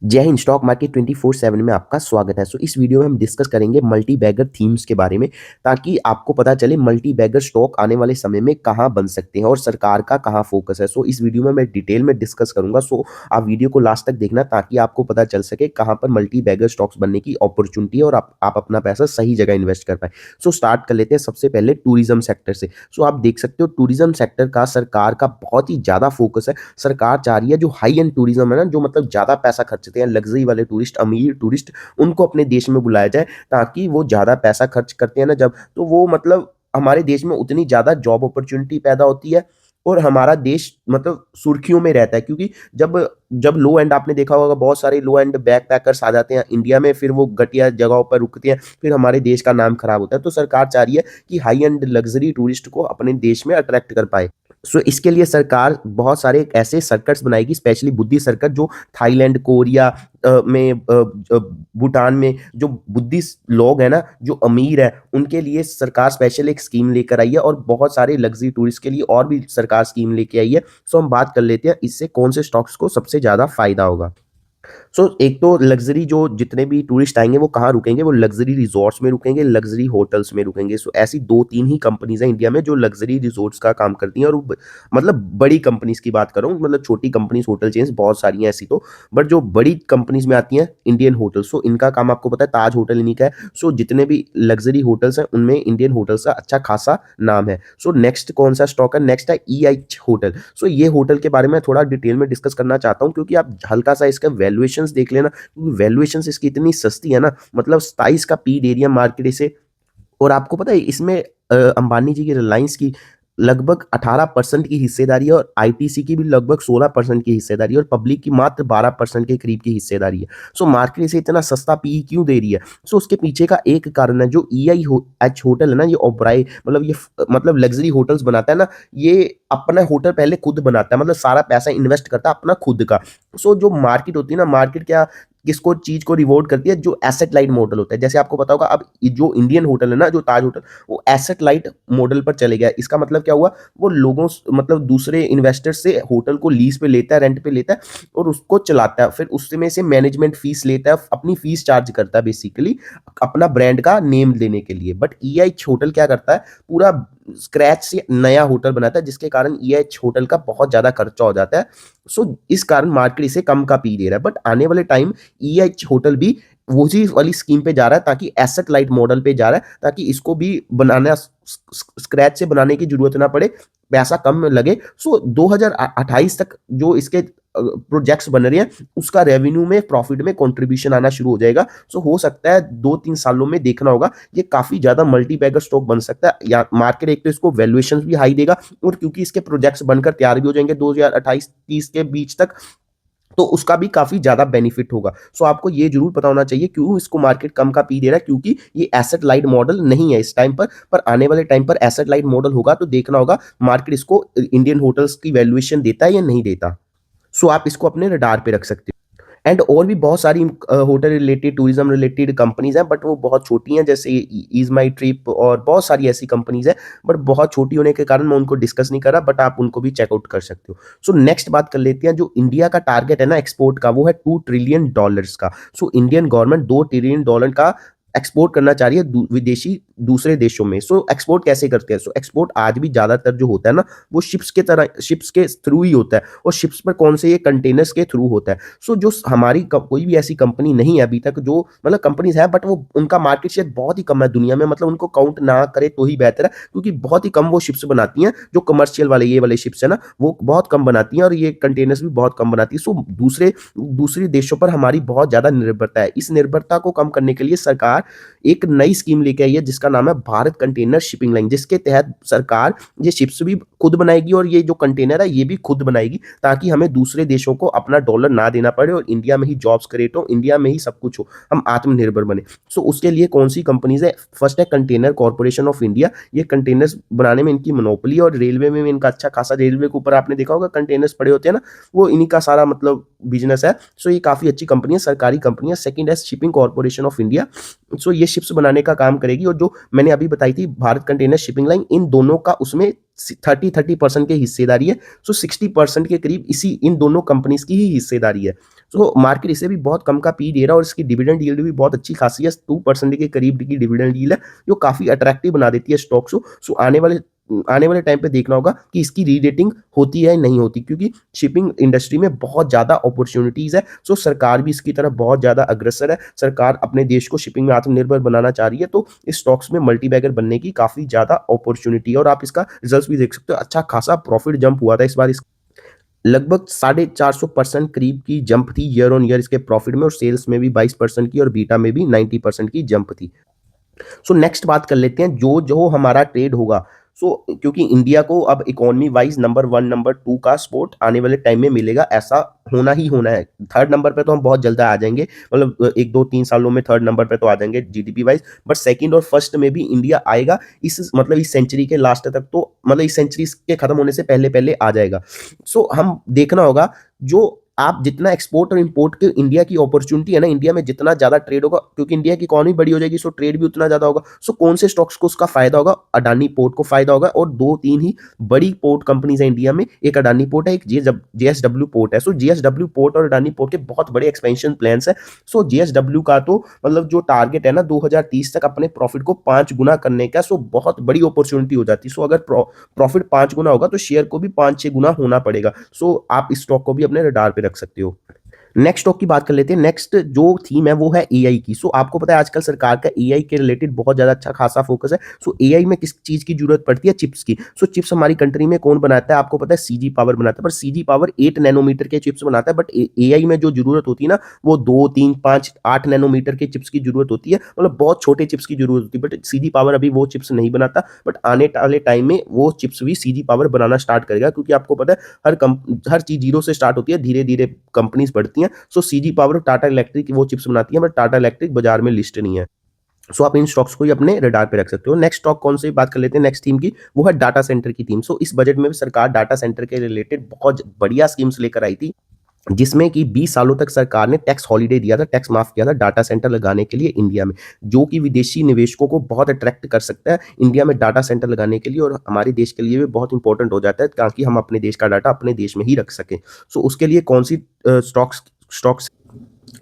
जय Hind. Stock market 24/7 में आपका स्वागत है। इस वीडियो में हम डिस्कस करेंगे मल्टी बैगर थीम्स के बारे में, ताकि आपको पता चले मल्टी बैगर स्टॉक आने वाले समय में कहाँ बन सकते हैं और सरकार का कहाँ फोकस है। इस वीडियो में मैं डिटेल में डिस्कस करूंगा। आप वीडियो को लास्ट तक देखना, ताकि आपको पता चल सके कहाँ पर मल्टी बैगर स्टॉक्स बनने की अपॉर्चुनिटी है और आप अपना पैसा सही जगह इन्वेस्ट कर पाए। स्टार्ट कर लेते हैं सबसे पहले टूरिज्म सेक्टर से। आप देख सकते हो टूरिज्म सेक्टर का सरकार का बहुत ही ज्यादा फोकस है। सरकार चाह रही है जो हाई एंड टूरिज्म है ना, जो मतलब ज्यादा पैसा खर्चते हैं, लग्जरी वाले टूरिस्ट, अमीर टूरिस्ट, उनको अपने देश में बुलाया जाए, ताकि वो ज्यादा पैसा खर्च करते हैं ना जब, तो वो मतलब हमारे देश में उतनी ज्यादा जॉब अपॉर्चुनिटी पैदा होती है और हमारा देश मतलब सुर्खियों में रहता है। क्योंकि जब जब लो एंड, आपने देखा होगा बहुत सारे लो एंड बैक पैकर्स आ जाते हैं इंडिया में, फिर वो घटिया जगहों पर रुकते हैं, फिर हमारे देश का नाम खराब होता है। तो सरकार चाह रही है कि हाई एंड लग्जरी टूरिस्ट को अपने देश में अट्रैक्ट कर पाए। इसके लिए सरकार बहुत सारे ऐसे सर्कट्स बनाएगी, स्पेशली बुद्धि सर्कट, जो थाईलैंड, कोरिया में, भूटान में जो बुद्धिस्ट लोग हैं ना, जो अमीर है, उनके लिए सरकार स्पेशल एक स्कीम लेकर आई है, और बहुत सारे लग्जरी टूरिस्ट के लिए और भी सरकार स्कीम लेके आई है। हम बात कर लेते हैं इससे कौन से स्टॉक्स को सबसे ज्यादा फायदा होगा। एक तो लग्जरी, जो जितने भी टूरिस्ट आएंगे वो कहाँ रुकेंगे, वो लग्जरी रिजॉर्ट्स में रुकेंगे, लग्जरी होटल्स में रुकेंगे। ऐसी दो तीन ही कंपनीज हैं इंडिया में जो लग्जरी रिजॉर्ट्स का काम करती हैं, और मतलब बड़ी कंपनीज की बात कर रहा हूँ, मतलब छोटी कंपनीज, होटल चेन्स बहुत सारी हैं ऐसी तो, बट जो बड़ी कंपनीज में आती हैं इंडियन होटल्स, इनका काम आपको पता है, ताज होटल इन्हीं का है। जितने भी लग्जरी होटल्स हैं उनमें इंडियन होटल्स का अच्छा खासा नाम है। नेक्स्ट कौन सा स्टॉक है, नेक्स्ट है EH होटल। ये होटल के बारे में थोड़ा डिटेल में डिस्कस करना चाहता हूँ, क्योंकि आप हल्का सा इसका वैल्यूएशंस देख लेना, क्योंकि वैल्यूएशंस इसकी इतनी सस्ती है ना, मतलब 27 का पी एरिया मार्केट इसे। और आपको पता है इसमें अंबानी जी की, रिलायंस की लगभग 18% की हिस्सेदारी है, और ITC की भी लगभग 16% की हिस्सेदारी है, और पब्लिक की मात्र 12% के करीब की हिस्सेदारी है। मार्केट इसे इतना सस्ता पी क्यों दे रही है? उसके पीछे का एक कारण है, जो EIH होटल है ना, ये ओबराय, मतलब ये मतलब लग्जरी होटल्स बनाता है ना, ये अपना होटल पहले खुद बनाता है, मतलब सारा पैसा इन्वेस्ट करता है अपना खुद का। जो मार्केट होती है ना, मार्केट क्या किसको चीज को रिवॉर्ड करती है, जो एसेट लाइट मॉडल होता है। जैसे आपको पता होगा, अब जो इंडियन होटल है ना, जो ताज होटल, वो एसेट लाइट मॉडल पर चले गया। इसका मतलब क्या हुआ, वो लोगों मतलब दूसरे इन्वेस्टर से होटल को लीज पे लेता है, रेंट पे लेता है, और उसको चलाता है, फिर उसमें से मैनेजमेंट फीस लेता है, अपनी फीस चार्ज करता है बेसिकली, अपना ब्रांड का नेम देने के लिए। बट EIH होटल क्या करता है, पूरा स्क्रैच से नया होटल बनाता है, जिसके कारण EIH होटल का बहुत ज्यादा खर्चा हो जाता है। इस कारण मार्केट इसे कम का पी दे रहा है। बट आने वाले टाइम EIH होटल भी वही वाली स्कीम पे जा रहा है, ताकि एसेट लाइट मॉडल पे जा रहा है, ताकि इसको भी बनाना, स्क्रैच से बनाने की जरूरत ना पड़े, पैसा कम लगे। 2028 तक जो इसके प्रोजेक्ट्स बन रहे हैं, उसका रेवेन्यू में, प्रॉफिट में कंट्रीब्यूशन आना शुरू हो जाएगा। हो सकता है 2-3 सालों में, देखना होगा, ये काफी ज्यादा मल्टी बैगर स्टॉक बन सकता है। या मार्केट एक तो इसको वैल्यूएशन भी हाई देगा, और क्योंकि इसके प्रोजेक्ट्स बनकर तैयार भी हो जाएंगे 2028-30 के बीच तक, तो उसका भी काफी ज्यादा बेनिफिट होगा। आपको ये जरूर पता होना चाहिए क्यों इसको मार्केट कम का पी दे रहा है, क्योंकि ये एसेट लाइट मॉडल नहीं है इस टाइम पर आने वाले टाइम पर एसेट लाइट मॉडल होगा, तो देखना होगा मार्केट इसको इंडियन होटल्स की वैल्यूएशन देता है या नहीं देता। आप इसको अपने रडार पे रख सकते हो। एंड और भी बहुत सारी hotel related, tourism related companies हैं, बट वो बहुत छोटी हैं, जैसे ईज माई ट्रिप, और बहुत सारी ऐसी कंपनीज हैं, बट बहुत छोटी होने के कारण मैं उनको डिस्कस नहीं कर रहा, बट आप उनको भी चेकआउट कर सकते हो। नेक्स्ट बात कर लेते हैं, जो इंडिया का टारगेट है ना एक्सपोर्ट का, वो है $2 ट्रिलियन का। इंडियन गवर्नमेंट $2 ट्रिलियन का एक्सपोर्ट करना चाह रही है विदेशी दूसरे देशों में। एक्सपोर्ट कैसे करते हैं? एक्सपोर्ट आज भी ज्यादातर जो होता है ना, वो शिप्स के तरह, शिप्स के थ्रू ही होता है, और शिप्स पर कौन से, ये कंटेनर्स के थ्रू होता है। जो हमारी कोई भी ऐसी कंपनी नहीं है अभी तक, जो मतलब कंपनीज है, बट वो उनका मार्केट शेयर बहुत ही कम है दुनिया में, मतलब उनको काउंट ना करे तो ही बेहतर है, क्योंकि बहुत ही कम वो शिप्स बनाती हैं, जो कमर्शियल वाले ये वाले शिप्स है ना, वो बहुत कम बनाती हैं, और ये कंटेनर्स भी बहुत कम बनाती है। दूसरे देशों पर हमारी बहुत ज्यादा निर्भरता है। इस निर्भरता को कम करने के लिए सरकार एक नई स्कीम लेके आई है, जिसका नाम है भारत कंटेनर शिपिंग लाइन, जिसके तहत सरकार ये शिप्स भी खुद बनाएगी, और ये जो कंटेनर है ये भी खुद बनाएगी, ताकि हमें दूसरे देशों को अपना डॉलर ना देना पड़े, और इंडिया में ही जॉब्स क्रिएट हो, इंडिया में ही सब कुछ हो, हम आत्मनिर्भर बने। उसके लिए कौन सी कंपनीज है? फर्स्ट है कंटेनर कॉर्पोरेशन ऑफ इंडिया। ये कंटेनर्स बनाने में इनकी मोनोपोली, और रेलवे में इनका अच्छा खासा, रेलवे के ऊपर आपने देखा होगा कंटेनर्स पड़े होते हैं ना, वो इन्हीं का सारा मतलब बिजनेस है। सो ये काफ़ी अच्छी कंपनी है, सरकारी कंपनी है। सेकंड है शिपिंग कॉर्पोरेशन ऑफ इंडिया। सो ये शिप्स बनाने का काम करेगी, और जो मैंने अभी बताई थी भारत कंटेनर शिपिंग लाइन, इन दोनों का उसमें 30% की हिस्सेदारी है। सो 60% के करीब इसी इन दोनों कंपनीज की ही हिस्सेदारी है। सो मार्केट इसे भी बहुत कम का पी दे रहा है, और इसकी डिविडेंड यील्ड भी बहुत अच्छी खासी है, 2% के करीब की डिविडेंड यील्ड है, जो काफ़ी अट्रैक्टिव बना देती है स्टॉक्स को। सो आने वाले टाइम पे देखना होगा कि इसकी री-रेटिंग होती है या नहीं होती, क्योंकि शिपिंग इंडस्ट्री में बहुत ज़्यादा अपॉर्चुनिटीज़ है। सो सरकार भी इसकी तरफ बहुत ज़्यादा अग्रसर है। सरकार अपने देश को शिपिंग में आत्मनिर्भर बनाना चाह रही है, तो इस स्टॉक्स में मल्टीबैगर बनने की काफ़ी ज़्यादा अपॉर्चुनिटी है, और आप इसका रिजल्ट्स भी देख सकते हो। अच्छा खासा प्रॉफिट जंप हुआ था इस बार, इस लगभग 450% करीब की जंप थी ईयर ऑन ईयर इसके प्रॉफिट में, और सेल्स में भी 22% की, और बीटा में भी 90% की जंप थी। सो नेक्स्ट बात कर लेते हैं जो जो हमारा ट्रेड होगा। सो क्योंकि इंडिया को अब इकोनॉमी वाइज नंबर 1 नंबर 2 का स्पोर्ट आने वाले टाइम में मिलेगा, ऐसा होना ही होना है। थर्ड नंबर पे तो हम बहुत जल्द आ जाएंगे, मतलब 1 2 3 सालों में थर्ड नंबर पे तो आ जाएंगे जीडीपी वाइज, बट सेकंड और फर्स्ट में भी इंडिया आएगा। इस सेंचुरी के लास्ट तक, तो मतलब इस सेंचुरी के खत्म होने से पहले पहले आ जाएगा। सो हम देखना होगा, जो आप जितना एक्सपोर्ट और इंपोर्ट के इंडिया की अपॉर्चुनिटी है ना, इंडिया में जितना ज्यादा ट्रेड होगा, क्योंकि इंडिया की इकोनॉमी बड़ी हो जाएगी, सो ट्रेड भी उतना ज्यादा होगा। सो कौन से स्टॉक्स को उसका फायदा होगा? अडानी पोर्ट को फायदा होगा, और 2 3 ही बड़ी पोर्ट कंपनीज है इंडिया में, एक अडानी पोर्ट है, एक जेएसडब्ल्यू पोर्ट है। सो जेएसडब्ल्यू पोर्ट और अडानी पोर्ट के बहुत बड़े एक्सपेंशन प्लान्स है। सो जेएसडब्ल्यू का तो मतलब जो टारगेट है ना 2030 तक अपने प्रॉफिट को 5 गुना करने का, सो बहुत बड़ी अपॉर्चुनिटी हो जाती है। सो अगर प्रॉफिट 5 गुना होगा, तो शेयर को भी 5 6 गुना होना पड़ेगा। सो आप इस स्टॉक को भी अपने रडार पे रख सकते हो। नेक्स्ट टॉक की बात कर लेते हैं। नेक्स्ट जो थीम है वो है एआई की। सो आपको पता है आजकल सरकार का एआई के रिलेटेड बहुत ज्यादा अच्छा खासा फोकस है। सो एआई में किस चीज की जरूरत पड़ती है? चिप्स की। सो चिप्स हमारी कंट्री में कौन बनाता है? आपको पता है सीजी पावर बनाता है, पर सीजी पावर 8 नैनोमीटर के चिप्स बनाता है, बट एआई में जो जरूरत होती है ना, वो 2 3 5 8 नैनोमीटर के चिप्स की जरूरत होती है, मतलब बहुत छोटे चिप्स की जरूरत होती है। बट सीजी पावर अभी वो चिप्स नहीं बनाता, बट आने वाले टाइम में वो चिप्स भी सीजी पावर बनाना स्टार्ट करेगा, क्योंकि आपको पता है हर चीज जीरो से स्टार्ट होती है, धीरे धीरे कंपनीज बढ़ती हैं। सो सीजी पावर टाटा इलेक्ट्रिक वो चिप्स बनाती है, बट टाटा इलेक्ट्रिक बाजार में लिस्ट नहीं है। सो आप इन स्टॉक्स को ही अपने रडार पे रख सकते हो। नेक्स्ट स्टॉक कौन सी बात कर लेते हैं नेक्स्ट थीम की, वो है डाटा सेंटर की थीम। सो इस बजट में भी सरकार डाटा सेंटर के रिलेटेड बहुत बढ़िया स्कीम्स लेकर आई थी, जिसमें कि 20 सालों तक सरकार ने टैक्स हॉलीडे दिया था, टैक्स माफ किया था डाटा सेंटर लगाने के लिए इंडिया में, जो कि विदेशी निवेशकों को बहुत अट्रैक्ट कर सकता है इंडिया में डाटा सेंटर लगाने के लिए, और हमारे देश के लिए भी बहुत इंपॉर्टेंट हो जाता है, ताकि हम अपने देश का डाटा अपने देश में ही रख सकें। सो उसके लिए कौन सी स्टॉक्स स्टॉक्स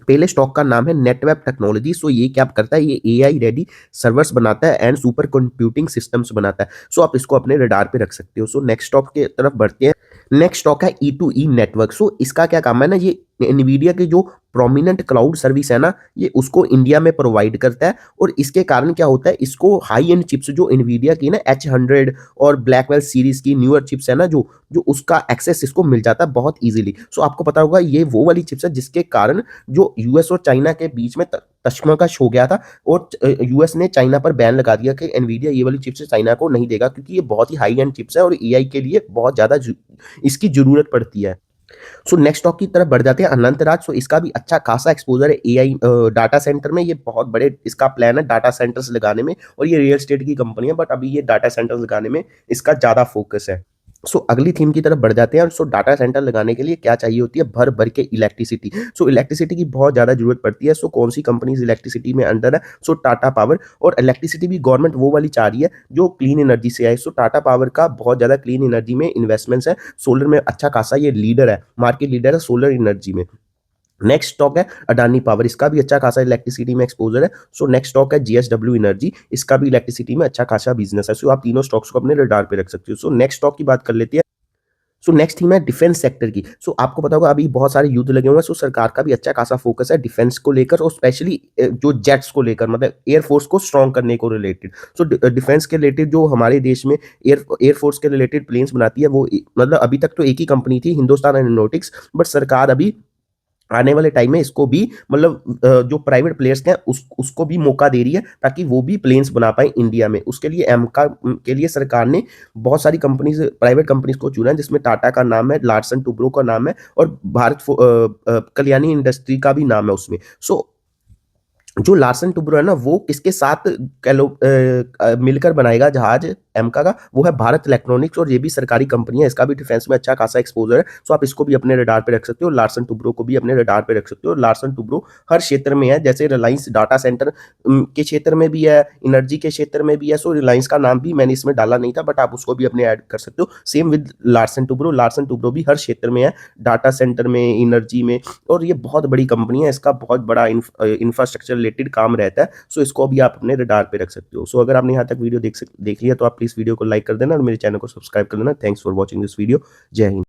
पहले स्टॉक का नाम है नेटवेब टेक्नोलॉजी। सो ये क्या करता है? ये एआई रेडी सर्वर्स बनाता है एंड सुपर कंप्यूटिंग सिस्टम्स बनाता है। सो आप इसको अपने रडार पे रख सकते हो। सो नेक्स्ट स्टॉक के तरफ बढ़ते हैं। नेक्स्ट स्टॉक है E2E नेटवर्क। सो इसका क्या काम है ना, ये एनवीडिया के जो प्रोमिनेंट क्लाउड सर्विस है ना, ये उसको इंडिया में प्रोवाइड करता है, और इसके कारण क्या होता है, इसको हाई एंड चिप्स जो एनवीडिया की ना H100 और ब्लैकवेल सीरीज की न्यूअर चिप्स है ना, जो जो उसका एक्सेस इसको मिल जाता है बहुत इजीली। सो आपको पता होगा ये वो वाली चिप्स है जिसके कारण जो यूएस और चाइना के बीच में कशमकश हो गया था, और यूएस ने चाइना पर बैन लगा दिया कि एनवीडिया ये वाली चिप्स चाइना को नहीं देगा, क्योंकि ये बहुत ही हाई एंड चिप्स है और एआई के लिए बहुत ज्यादा इसकी जरूरत पड़ती है। सो नेक्स्ट टॉक की तरफ बढ़ जाते हैं अनंतराज। सो इसका भी अच्छा खासा एक्सपोजर है एआई डाटा सेंटर में, ये बहुत बड़े इसका प्लान है डाटा सेंटर्स लगाने में, और ये रियल एस्टेट की कंपनी है, बट अभी ये डाटा सेंटर्स लगाने में इसका ज्यादा फोकस है। सो अगली थीम की तरफ बढ़ जाते हैं। सो डाटा सेंटर लगाने के लिए क्या चाहिए होती है? भर भर के इलेक्ट्रिसिटी। सो इलेक्ट्रिसिटी की बहुत ज्यादा जरूरत पड़ती है। सो कौन सी कंपनीज इलेक्ट्रिसिटी में अंडर है? सो टाटा पावर। और इलेक्ट्रिसिटी भी गवर्नमेंट वो वाली चाह रही है जो क्लीन एनर्जी से आए। सो टाटा पावर का बहुत ज्यादा क्लीन एनर्जी में इन्वेस्टमेंट्स है, सोलर में अच्छा खासा ये लीडर है, मार्केट लीडर है सोलर एनर्जी में। नेक्स्ट स्टॉक है अडानी पावर, इसका भी अच्छा खासा इलेक्ट्रिसिटी में एक्सपोजर है। सो नेक्स्ट स्टॉक है जीएसडब्ल्यू एनर्जी, इसका भी इलेक्ट्रिसिटी में अच्छा खासा बिजनेस है। सो आप तीनों स्टॉक्स को अपने रडार पे रख सकते हो। सो नेक्स्ट स्टॉक की बात कर लेते हैं। सो नेक्स्ट थीम है डिफेंस सेक्टर की। सो आपको पता होगा अभी बहुत सारे युद्ध लगे हुए हैं, सो सरकार का भी अच्छा खासा फोकस है डिफेंस को लेकर, और स्पेशली जो जेट्स को लेकर, मतलब एयरफोर्स को स्ट्रॉन्ग करने को रिलेटेड। सो डिफेंस के रिलेटेड जो हमारे देश में एयरफोर्स के रिलेटेड प्लेन्स बनाती है, वो मतलब अभी तक तो एक ही कंपनी थी, हिंदुस्तान एरोनॉटिक्स, बट सरकार अभी आने वाले टाइम में इसको भी मतलब जो प्राइवेट प्लेयर्स हैं उसको भी मौका दे रही है, ताकि वो भी प्लेन्स बना पाए इंडिया में। उसके लिए एमका के लिए सरकार ने बहुत सारी कंपनीज प्राइवेट कंपनीज को चुना है, जिसमें टाटा का नाम है, लार्सन टुब्रो का नाम है, और कल्याणी इंडस्ट्री का भी नाम है उसमें। सो जो लार्सन टुब्रो है ना, वो किसके साथ मिलकर बनाएगा जहाज? एमका का, वो है भारत इलेक्ट्रॉनिक्स, और ये भी सरकारी कंपनी है, इसका भी डिफेंस में अच्छा खासा एक्सपोजर है। सो आप इसको भी अपने रडार पे रख सकते हो। लार्सन टुब्रो को भी अपने रडार पे रख सकते हो। लार्सन टुब्रो हर क्षेत्र में है, जैसे रिलायंस डाटा सेंटर के क्षेत्र में भी है, एनर्जी के क्षेत्र में भी है। सो रिलायंस का नाम भी मैंने इसमें डाला नहीं था, बट आप उसको भी अपने ऐड कर सकते हो। Same with Larsen Toubro, Larsen Toubro भी हर क्षेत्र में है, डाटा सेंटर में, एनर्जी में, और ये बहुत बड़ी कंपनी है, इसका बहुत बड़ा इंफ्रास्ट्रक्चर रिलेटेड काम रहता है। सो इसको भी आप अपने रडार पे रख सकते हो। सो अगर आपने यहाँ तक वीडियो देख लिया तो आप प्लीज वीडियो को लाइक कर देना और मेरे चैनल को सब्सक्राइब कर देना। Thanks for watching this video. जय हिंद।